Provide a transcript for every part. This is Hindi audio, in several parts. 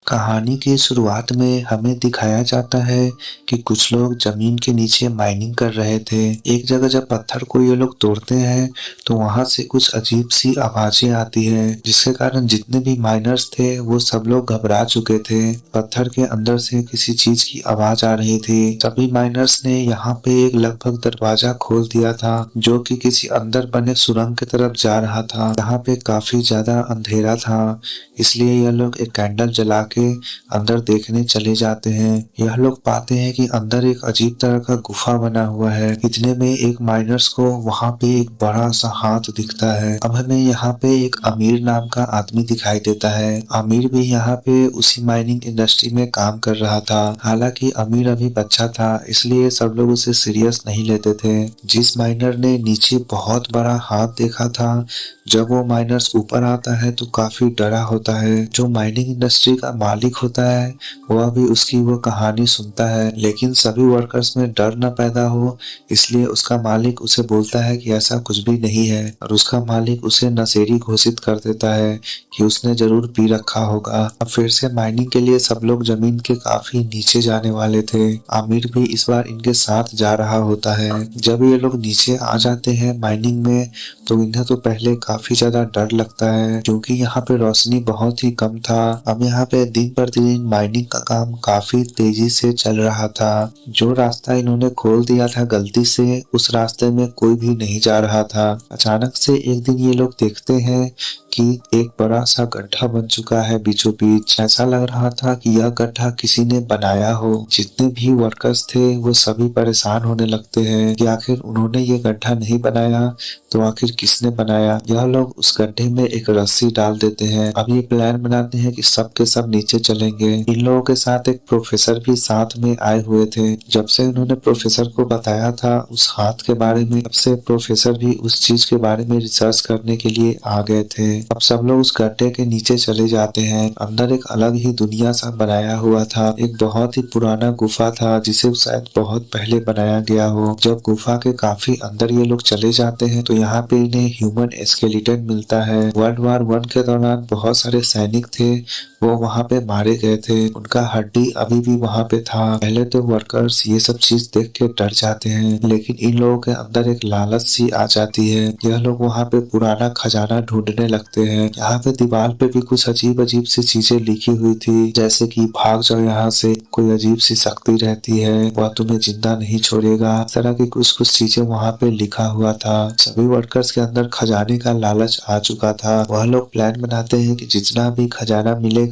कहानी की शुरुआत में हमें दिखाया जाता है कि कुछ लोग जमीन के नीचे माइनिंग कर रहे थे। एक जगह जब पत्थर को ये लोग तोड़ते हैं तो वहां से कुछ अजीब सी आवाजें आती है, जिसके कारण जितने भी माइनर्स थे वो सब लोग घबरा चुके थे। पत्थर के अंदर से किसी चीज की आवाज आ रही थी। सभी माइनर्स ने यहाँ पे एक लगभग दरवाजा खोल दिया था जो कि किसी अंदर बने सुरंग की तरफ जा रहा था। यहाँ पे काफी ज्यादा अंधेरा था, इसलिए यह लोग एक कैंडल जला के अंदर देखने चले जाते हैं। यह लोग पाते हैं कि अंदर एक अजीब तरह का गुफा बना हुआ है। इतने में एक माइनर्स को वहां पे एक बड़ा सा हाथ दिखता है। अब हमें यहाँ पे एक अमीर नाम का आदमी दिखाई देता है। अमीर भी यहाँ पे उसी माइनिंग इंडस्ट्री में काम कर रहा था। हालांकि अमीर अभी बच्चा था, इसलिए सब लोग उसे सीरियस नहीं लेते थे। जिस माइनर ने नीचे बहुत बड़ा हाथ देखा था, जब वो माइनर्स ऊपर आता है तो काफी डरा होता है। जो माइनिंग इंडस्ट्री का मालिक होता है वह भी उसकी वो कहानी सुनता है, लेकिन सभी वर्कर्स में डर न पैदा हो इसलिए उसका मालिक उसे बोलता है कि ऐसा कुछ भी नहीं है, और उसका मालिक उसे नशेड़ी घोषित कर देता है कि उसने जरूर पी रखा होगा। अब फिर से माइनिंग के लिए सब लोग जमीन के काफी नीचे जाने वाले थे। आमिर भी इस बार इनके साथ जा रहा होता है। जब ये लोग नीचे आ जाते हैं माइनिंग में तो इन्हें तो पहले काफी ज्यादा डर लगता है, क्योंकि यहाँ पे रोशनी बहुत ही कम था। अब यहाँ पे दिन प्रतिदिन माइनिंग का काम काफी तेजी से चल रहा था। जो रास्ता इन्होंने खोल दिया था गलती से, उस रास्ते में कोई भी नहीं जा रहा था। अचानक से एक दिन ये लोग देखते हैं कि एक बड़ा सा गड्ढा बन चुका है बीचों बीच। ऐसा लग रहा था कि यह गड्ढा किसी ने बनाया हो। जितने भी वर्कर्स थे वो सभी परेशान होने लगते हैं कि आखिर उन्होंने ये गड्ढा नहीं बनाया तो आखिर किसने बनाया। यह लोग उस गड्ढे में एक रस्सी डाल देते हैं। अब ये प्लान बनाते हैं कि सब के सब नीचे चलेंगे। इन लोगों के साथ एक प्रोफेसर भी साथ में आए हुए थे। जब से उन्होंने प्रोफेसर को बताया था उस हाथ के बारे में, तब से प्रोफेसर भी उस चीज के बारे में रिसर्च करने के लिए आ गए थे। अब सब लोग उस गड्ढे के नीचे चले जाते हैं। अंदर एक अलग ही दुनिया सा बनाया हुआ था। एक बहुत ही पुराना गुफा था जिसे शायद बहुत पहले बनाया गया हो। जब गुफा के काफी अंदर ये लोग चले जाते हैं तो यहाँ पे इन्हें ह्यूमन स्केलेटन मिलता है। वर्ल्ड वॉर 1 के दौरान बहुत सारे सैनिक थे, वो वहाँ पे मारे गए थे। उनका हड्डी अभी भी वहाँ पे था। पहले तो वर्कर्स ये सब चीज देख के डर जाते हैं, लेकिन इन लोगों के अंदर एक लालच सी आ जाती है। यह लोग वहाँ पे पुराना खजाना ढूंढने लगते हैं। यहाँ पे दीवार पे भी कुछ अजीब अजीब सी चीजें लिखी हुई थी, जैसे कि भाग जाओ यहाँ से, कोई अजीब सी शक्ति रहती है, वह तुम्हें जिंदा नहीं छोड़ेगा। इस तरह की कुछ कुछ चीजें वहाँ पे लिखा हुआ था। सभी वर्कर्स के अंदर खजाने का लालच आ चुका था। वह लोग प्लान बनाते हैं कि जितना भी खजाना मिलेगा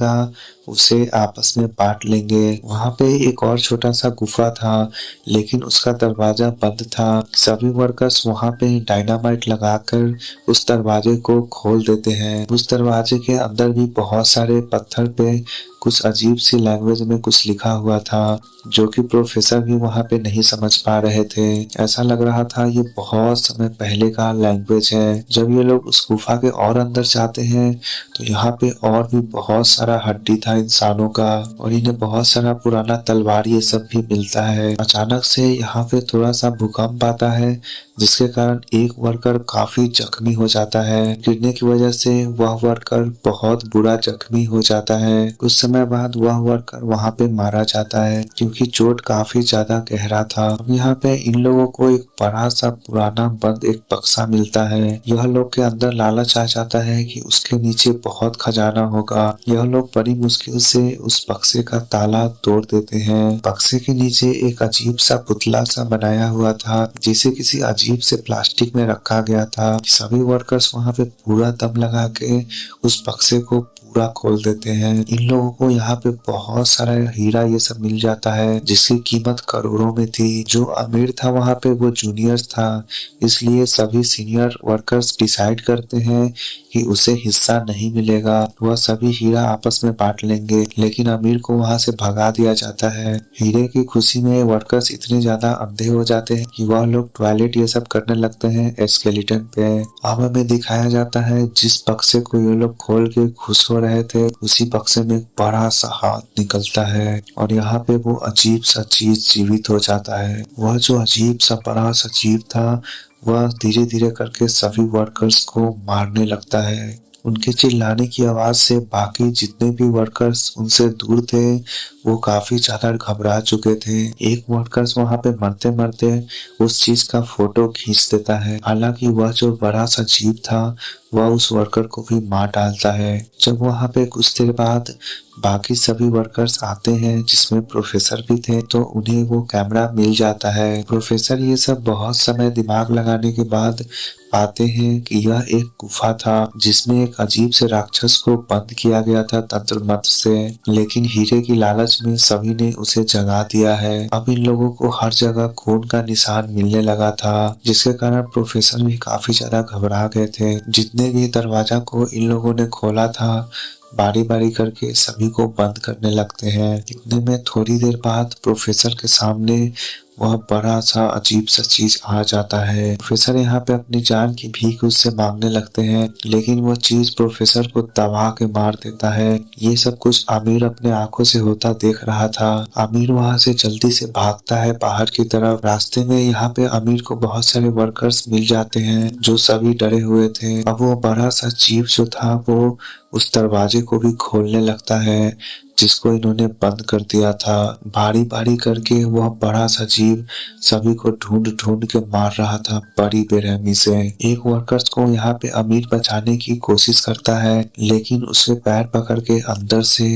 उसे आपस में बांट लेंगे। वहाँ पे एक और छोटा सा गुफा था, लेकिन उसका दरवाजा बंद था। सभी वर्कर्स वहाँ पे डायनामाइट लगाकर उस दरवाजे को खोल देते हैं। उस दरवाजे के अंदर भी बहुत सारे पत्थर पे कुछ अजीब सी लैंग्वेज में कुछ लिखा हुआ था, जो कि प्रोफेसर भी वहाँ पे नहीं समझ पा रहे थे। ऐसा लग रहा था ये बहुत समय पहले का लैंग्वेज है। जब ये लोग उस गुफा के और अंदर जाते हैं तो यहाँ पे और भी बहुत सारा हड्डी था इंसानों का, और इन्हें बहुत सारा पुराना तलवार ये सब भी मिलता है। अचानक से यहाँ पे थोड़ा सा भूकंप आता है, जिसके कारण एक वर्कर काफी जख्मी हो जाता है। गिरने की वजह से वह वर्कर बहुत बुरा जख्मी हो जाता है। कुछ समय बाद वह वर्कर वहाँ पे मारा जाता है, क्योंकि चोट काफी ज्यादा गहरा था। अब यहाँ पे इन लोगों को एक बड़ा सा पुराना बंद एक बक्सा मिलता है। यह लोग के अंदर लालच आ जाता है कि उसके नीचे बहुत खजाना होगा। यह लोग बड़ी मुश्किल से उस बक्से का ताला तोड़ देते हैं। बक्से के नीचे एक अजीब सा पुतला सा बनाया हुआ था, जिसे किसी अजीब से प्लास्टिक में रखा गया था। सभी वर्कर्स वहाँ पे पूरा दम लगा के उस बक्से को पूरा खोल देते हैं। इन लोगों को यहाँ पे बहुत सारा हीरा ये सब मिल जाता है, जिसकी कीमत करोड़ों में थी। जो अमीर था वहाँ पे वो जूनियर था, इसलिए सभी सीनियर वर्कर्स डिसाइड करते हैं कि उसे हिस्सा नहीं मिलेगा। वह सभी हीरा आपस में बांट लेंगे, लेकिन अमीर को वहाँ से भगा दिया जाता है। हीरे की खुशी में वर्कर्स इतने ज्यादा अंधे हो जाते हैं कि वह लोग टॉयलेट ये सब करने लगते हैं स्केलेटन पे। अब हमें दिखाया जाता है जिस बक्से को ये लोग खोल के खुश हो रहे थे, उसी बक्से में एक बड़ा सा हाथ निकलता है, और यहाँ पे वो अजीब सा चीज जीवित हो जाता है। वह जो अजीब सा बड़ा सा जीव था वह धीरे धीरे करके सभी वर्कर्स को मारने लगता है। उनके चिल्लाने की आवाज से बाकी जितने भी वर्कर्स उनसे दूर थे वो काफी ज्यादा घबरा चुके थे। एक वर्कर्स वहां पे मरते मरते उस चीज का फोटो खींच देता है। हालांकि वह जो बड़ा सा जीव था वह उस वर्कर को भी मार डालता है। जब वहां पे कुछ देर बाद बाकी सभी वर्कर्स आते हैं जिसमें प्रोफेसर भी थे तो उन्हें वो कैमरा मिल जाता है। प्रोफेसर ये सब बहुत समय दिमाग लगाने के बाद पाते हैं कि यह एक गुफा था जिसमें एक अजीब से राक्षस को बंद किया गया था तंत्र मंत्र से, लेकिन हीरे की लालच में सभी ने उसे जगा दिया है। अब इन लोगों को हर जगह खून का निशान मिलने लगा था जिसके कारण प्रोफेसर भी काफी ज्यादा घबरा गए थे। जितने भी दरवाजा को इन लोगों ने खोला था बारी बारी करके सभी को बंद करने लगते हैं। इतने में थोड़ी देर बाद प्रोफेसर के सामने वह बड़ा सा अजीब सा चीज आ जाता है। प्रोफेसर यहाँ पे अपनी जान की भीख उससे मांगने लगते हैं लेकिन वो चीज प्रोफेसर को दबा के मार देता है। ये सब कुछ आमिर अपने आंखों से होता देख रहा था। आमिर वहां से जल्दी से भागता है बाहर की तरफ। रास्ते में यहाँ पे आमिर को बहुत सारे वर्कर्स मिल जाते हैं जो सभी डरे हुए थे। अब वो बड़ा सा जीव जो था वो उस दरवाजे को भी खोलने लगता है जिसको इन्होंने बंद कर दिया था। बारी बारी करके वह बड़ा सा जीव सभी को ढूंढ ढूंढ के मार रहा था बड़ी बेरहमी से। एक वर्कर्स को यहाँ पे अमीर बचाने की कोशिश करता है लेकिन उसके पैर पकड़ के अंदर से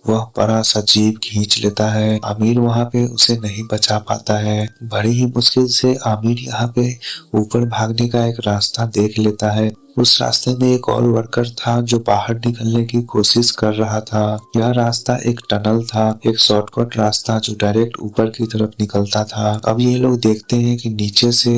वह बड़ा सा जीव खींच लेता है। आमिर वहां पे उसे नहीं बचा पाता है। बड़ी ही मुश्किल से आमिर यहाँ पे ऊपर भागने का एक रास्ता देख लेता है। उस रास्ते में एक और वर्कर था जो बाहर निकलने की कोशिश कर रहा था। यह रास्ता एक टनल था, एक शॉर्टकट रास्ता जो डायरेक्ट ऊपर की तरफ निकलता था। अब ये लोग देखते हैं कि नीचे से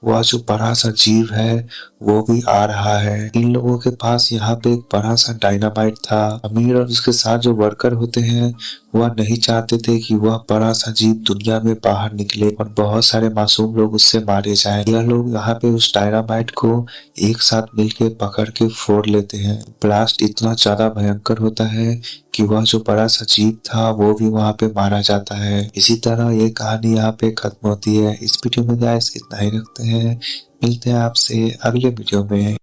वह जो बड़ा सा जीव है वो भी आ रहा है। इन लोगों के पास यहाँ पे एक बड़ा सा डायनामाइट था। अमीर और उसके साथ जो वर्कर होते हैं वह नहीं चाहते थे कि वह बड़ा सा जीव दुनिया में बाहर निकले और बहुत सारे मासूम लोग उससे मारे जाएं। यह लोग यहाँ पे उस डायनामाइट को एक साथ मिलके पकड़ के फोड़ लेते हैं। ब्लास्ट इतना ज्यादा भयंकर होता है कि वह जो बड़ा सा जीव था वो भी वहां पे मारा जाता है। इसी तरह ये कहानी यहाँ पे खत्म होती है। इस वीडियो में गाइस इतना ही रखते हैं। मिलते हैं आपसे अगले वीडियो में।